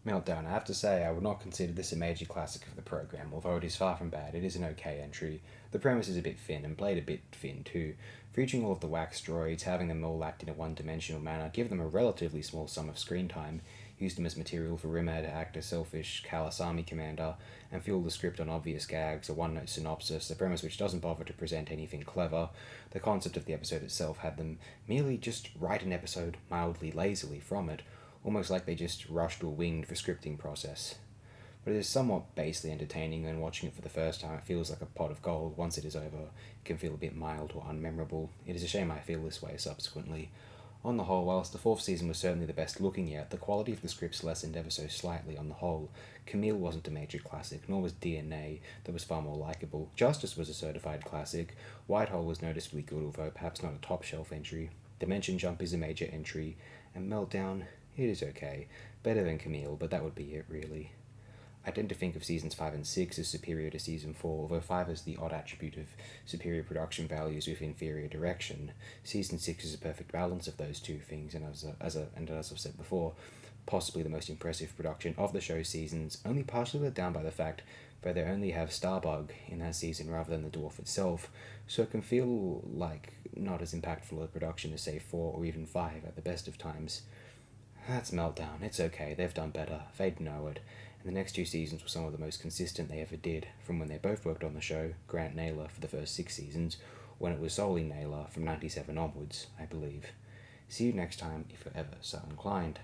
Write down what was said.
Meltdown. I have to say, I would not consider this a major classic of the program, although it is far from bad. It is an okay entry. The premise is a bit thin, and played a bit thin too. Featuring all of the wax droids, having them all act in a one-dimensional manner, give them a relatively small sum of screen time, use them as material for Rimmer to act as selfish Callous army commander, and fuel the script on obvious gags, a one-note synopsis, a premise which doesn't bother to present anything clever. The concept of the episode itself had them merely just write an episode mildly lazily from it, almost like they just rushed or winged the scripting process. But it is somewhat basely entertaining, and watching it for the first time, it feels like a pot of gold. Once it is over, it can feel a bit mild or unmemorable. It is a shame I feel this way subsequently. On the whole, whilst the fourth season was certainly the best looking yet, the quality of the scripts lessened ever so slightly on the whole. Camille wasn't a major classic, nor was DNA, that was far more likeable. Justice was a certified classic. Whitehall was noticeably good, although perhaps not a top shelf entry. Dimension Jump is a major entry, and Meltdown, it is okay. Better than Camille, but that would be it, really. I tend to think of seasons 5 and 6 as superior to season 4, although 5 has the odd attribute of superior production values with inferior direction. Season 6 is a perfect balance of those two things, and as I've said before, possibly the most impressive production of the show's seasons, only partially let down by the fact that they only have Starbug in that season rather than the Dwarf itself, so it can feel like not as impactful a production as, say, 4 or even 5 at the best of times. That's Meltdown. It's okay. They've done better. They'd know it. And the next two seasons were some of the most consistent they ever did, from when they both worked on the show, Grant Naylor for the first 6 seasons, when it was solely Naylor from 97 onwards, I believe. See you next time if you're ever so inclined.